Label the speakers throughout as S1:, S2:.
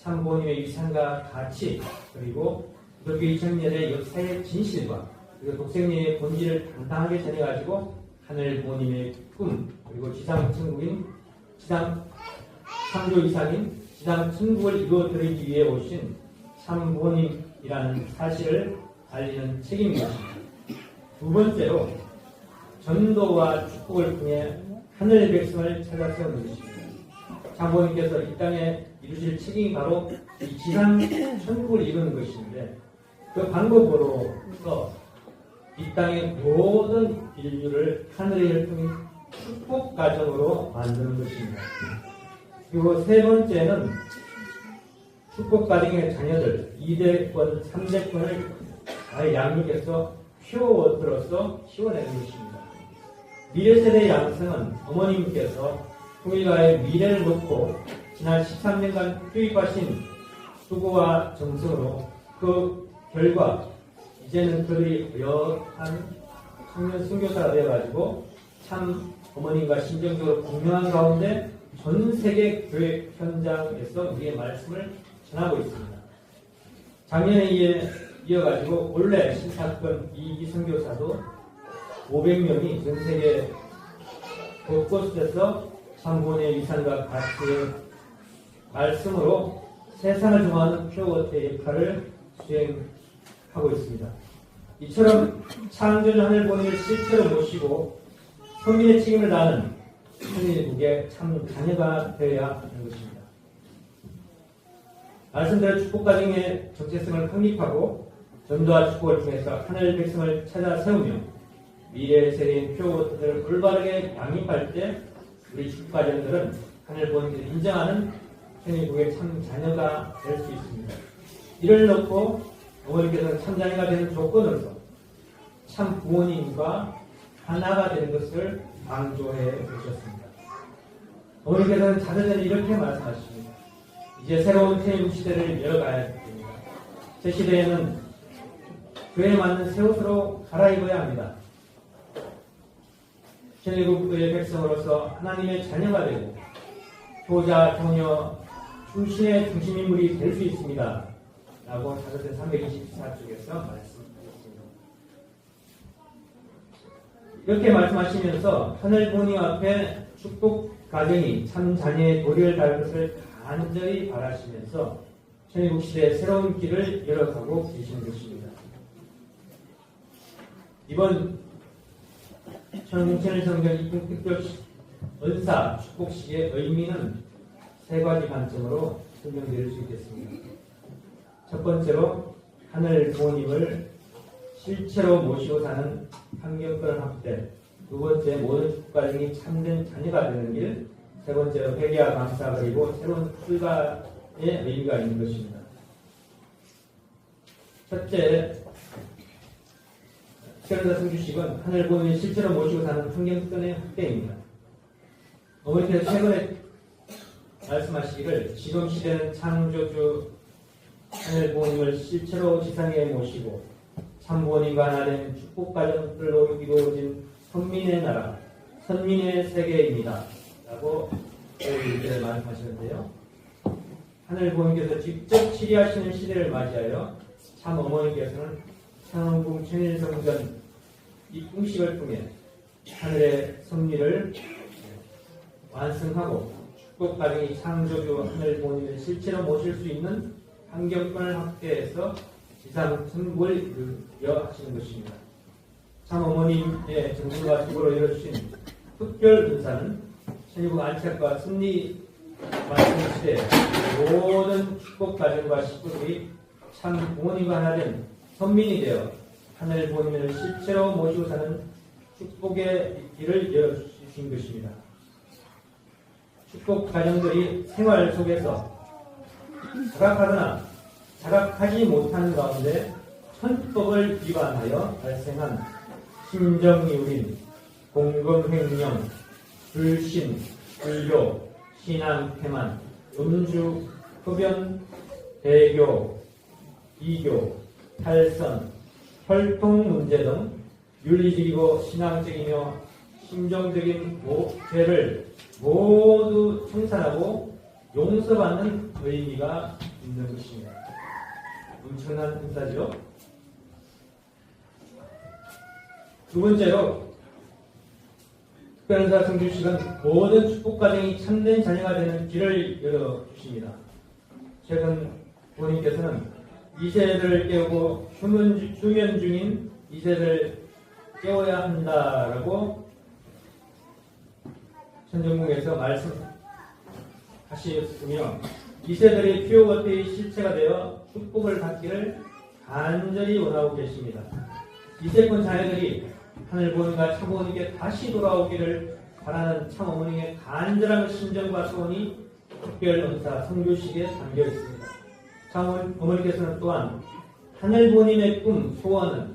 S1: 참 부모님의 위상과 가치, 그리고 기독교 2000년의 역사의 진실과 그리고 독생님의 본질을 당당하게 전해가지고 하늘 부모님의 꿈, 그리고 지상 천국인 지상 창조 이상인 지상 천국을 이루어드리기 위해 오신 참 부모님이라는 사실을 알리는 책임인 것입니다. 두 번째로 전도와 축복을 통해 하늘 백성을 찾아 세우는 것입니다. 참 부모님께서 이 땅에 이루실 책임이 바로 이 지상 천국을 이루는 것인데 그 방법으로서 이 땅의 모든 인류를 하늘의 혈통인 축복 가정으로 만드는 것입니다. 그리고 세 번째는 축복 가정의 자녀들 2대권, 3대권을 잘 양육해서 퓨어워터로서 키워내는 것입니다. 미래세대 양성은 어머님께서 통일가의 미래를 놓고 지난 13년간 투입하신 수고와 정성으로 그 결과 이제는 그들이 여한 청년 선교사가 되어가지고 참 어머님과 심정적으로 공명한 가운데 전 세계 교회 현장에서 우리의 말씀을 전하고 있습니다. 작년에 이어가지고 올해 신사건 이기 선교사도 500명이 전 세계 곳곳에서 참 부모님의 위상과 가치의 말씀으로 세상을 정하는 퓨어워터의 역할을 수행하고 있습니다. 이처럼 창조주 하늘 부모님을 실제로 모시고 선민의 책임을 다하는 천일국의 참 자녀가 되어야 하는 것입니다. 말씀대로 축복 가정의 정체성을 확립하고 전도와 축복을 통해서 하늘 백성을 찾아 세우며 미래 세대인 퓨어워터를 올바르게 양립할 때 우리 축복 가정들은 하늘 부모님을 인정하는 천일국의 참 자녀가 될 수 있습니다. 이를 놓고 어머니께서는 참 자녀가 되는 조건으로서 참 부모님과 하나가 되는 것을 강조해 주셨습니다. 어머니께서는 자서전에 이렇게 말씀하십니다. 이제 새로운 천일국 시대를 열어가야 됩니다. 제 시대에는 그에 맞는 새 옷으로 갈아입어야 합니다. 천일국의 백성으로서 하나님의 자녀가 되고 효자, 효녀, 충신의 중심인물이 될 수 있습니다. 라고 자서전 324쪽에서 말씀하셨습니다. 이렇게 말씀하시면서 하늘 부모님 앞에 축복 가정이 참 자녀의 도리를 다할 것을 간절히 바라시면서 천일국 시대의 새로운 길을 열어가고 계시는 것입니다. 이번 천일국 성경 입국특별 은사 축복식의 의미는 세 가지 관점으로 설명드릴 수 있겠습니다. 첫 번째로 하늘 부모님을 실체로 모시고 사는 환경권 확대, 두 번째 모든 축복가정이 참된 자녀가 되는 길, 세 번째로 회개와 감사 그리고 새로운 출가의 의미가 있는 것입니다. 첫째, 특별은사 성주식은 하늘 부모님을 실제로 모시고 사는 환경권의 확대입니다. 어머니께서 최근에 말씀하시기를 지금 시대는 창조주 하늘 부모님을 실제로 지상에 모시고 참 부모님과 하나 된 축복 가정들로 이루어진 선민의 나라, 선민의 세계입니다. 라고 이렇게 말씀하시는데요. 하늘 부모님께서 직접 치리하시는 시대를 맞이하여 참 어머니께서는 창궁 천일성전 입궁식을 통해 하늘의 섭리를 완성하고 축복 가정이 창조주 하늘 부모님을 실제로 모실 수 있는 환경권을 확대해서 지상 천국을 이루려 하시는 것입니다. 참 어머님의 정신과 축복으로 이루어주신 특별 은사는 천일국 안착과 승리 완성 시대 모든 축복 가정과 식구들이 참 부모님과 하나 된 선민이 되어 하늘 부모님을 실제로 모시고 사는 축복의 길을 열어주신 것입니다. 축복 가정들이 생활 속에서 자각하거나 자각하지 못하는 가운데 천법을 위반하여 발생한 심정이울인 공금횡령, 불신, 불교, 신앙 태만, 음주, 흡연, 배교, 이교, 탈선, 혈통 문제 등 윤리적이고 신앙적이며 심정적인 죄를 모두 청산하고 용서받는 의미가 있는 것입니다. 엄청난 은사죠. 두 번째로 특별은사 성주식은 모든 축복가정이 참된 자녀가 되는 길을 열어주십니다. 최근 부모님께서는 2세들을 깨우고 휴면 중인 2세들을 깨워야 한다라고 천정궁에서 말씀하셨으며 2세들이 피오거트의 실체가 되어 축복을 받기를 간절히 원하고 계십니다. 2세권 자녀들이 하늘 부모님과 참부모님께 다시 돌아오기를 바라는 참어머니의 간절한 심정과 소원이 특별 은사 성교식에 담겨 있습니다. 참어머니께서는 또한 하늘 부모님의 꿈, 소원은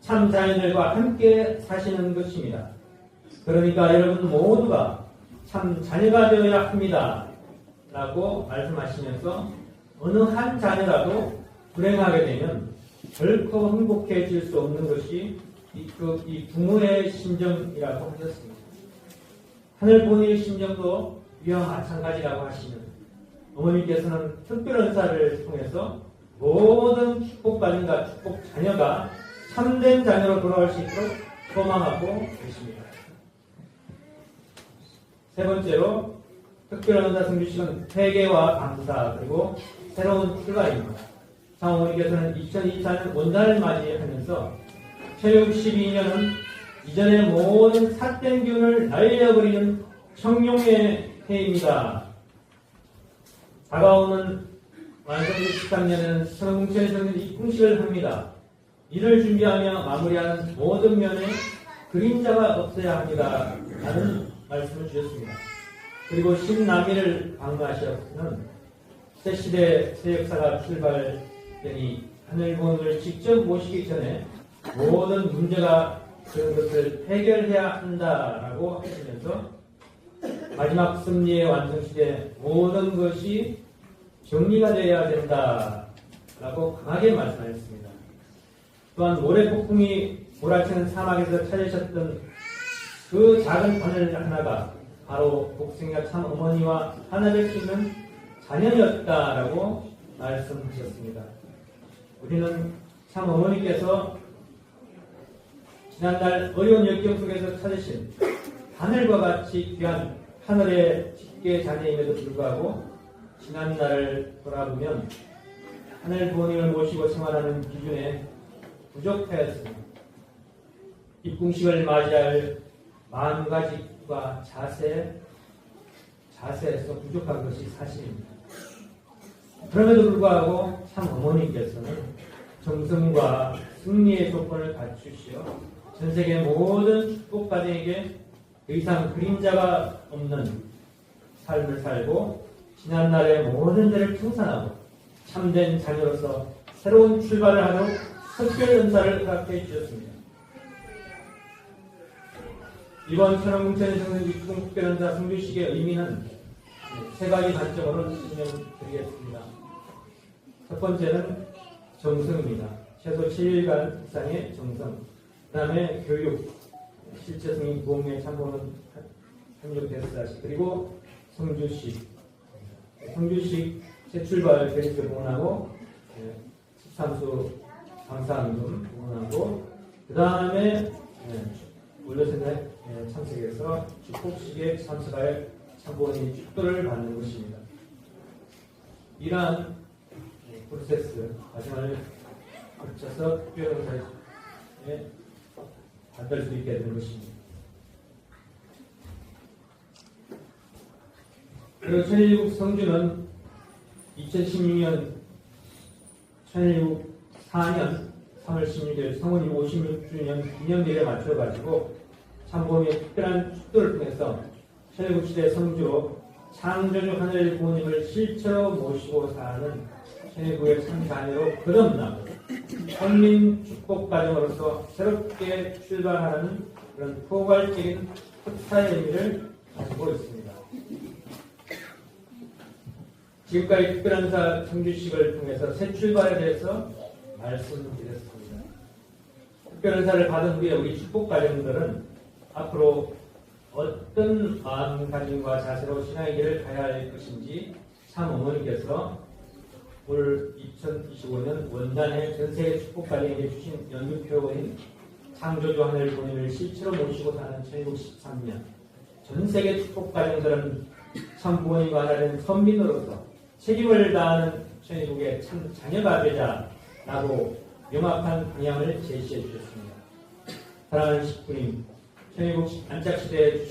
S1: 참 자녀들과 함께 사시는 것입니다. 그러니까 여러분 모두가 참 자녀가 되어야 합니다. 라고 말씀하시면서 어느 한 자녀라도 불행하게 되면 결코 행복해질 수 없는 것이 이 부모의 심정이라고 하셨습니다. 하늘 부모님의 심정도 이와 마찬가지라고 하시면 어머니께서는 특별 은사를 통해서 모든 축복가정과 축복 자녀가 참된 자녀로 돌아올 수 있도록 소망하고 계십니다. 세 번째로 특별 은사 성주식은 회개와 감사 그리고 새로운 출발입니다. 장어머니께서는 2024년 원단을 맞이하면서 최후 12년은 이전의 모든 삿된 기운을 날려버리는 청룡의 해입니다. 다가오는 완성기 13년에는 선홍천에서는 입궁식을 합니다. 이를 준비하며 마무리하는 모든 면에 그림자가 없어야 합니다. 라는 말씀을 주셨습니다. 그리고 신남이를 방문하셨는 새시대 새 역사가 출발되니 하늘 부모님을 직접 모시기 전에 모든 문제가 그런 것을 해결해야 한다라고 하시면서 마지막 승리의 완성시대 모든 것이 정리가 되어야 된다라고 강하게 말씀하셨습니다. 또한 모래폭풍이 몰아치는 사막에서 찾으셨던 그 작은 바늘 하나가 바로 복승이가 참 어머니와 하나 될 수 있는 자녀였다라고 말씀하셨습니다. 우리는 참 어머니께서 지난날 어려운 역경 속에서 찾으신 하늘과 같이 귀한 하늘의 직계 자녀임에도 불구하고 지난날을 돌아보면 하늘 부모님을 모시고 생활하는 기준에 부족하였습니다. 입궁식을 맞이할 마음가짐과 자세에서 부족한 것이 사실입니다. 그럼에도 불구하고 참 어머니께서는 정성과 승리의 조건을 갖추시어 전세계 모든 축복가정에게 더 이상 그림자가 없는 삶을 살고 지난날의 모든 죄를 청산하고 참된 자녀로서 새로운 출발을 하도록 특별 은사를 허락해 주셨습니다. 이번 천왕궁천의 입궁 특별은사 성주식의 의미는 세 가지 관점으로 설명드리겠습니다. 첫 번째는 정성입니다. 최소 7일간 이상의 정성. 그 다음에 교육, 실제 승인 부흥에 참고는 협력대사시 그리고 성주식. 성주식 재출발 대립을 봉헌하고 13수 강사임금 봉헌하고 그 다음에 원로선에 참석해서 축복식에 참석할 참고인의 축도를 받는 것입니다. 이러한 프로세스 과정을 거쳐서 특별은사에 받을 수 있게 되는 것입니다. 그리고 천일국 성주는 2016년 천일국 4년 3월 16일 성원이 56주년 기념일에 맞춰가지고 참고인의 특별한 축도를 통해서 천일국 시대 성주로 창조주 하늘 부모님을 실체로 모시고 사는 천일국의 참자녀로 거듭나고 선민 축복 과정으로서 새롭게 출발하는 그런 포괄적인 특사의 의미를 가지고 있습니다. 지금까지 특별한사 성주식을 통해서 새 출발에 대해서 말씀드렸습니다. 특별한사를 받은 후에 우리 축복 가정들은 앞으로 어떤 마음가짐과 자세로 신앙의 길을 가야 할 것인지 참 어머니께서 올 2025년 원단의 전세계 축복가정에게 주신 연극표인 창조주 하늘 본인을 실제로 모시고 사는 1913년 전세계 축복가정들은 참 부모님과 하나된 선민으로서 책임을 다하는 천의국의 참 자녀가 되자라고 명확한 방향을 제시해 주셨습니다. 사랑하는 식구님, 천의국 안짝시대에 주신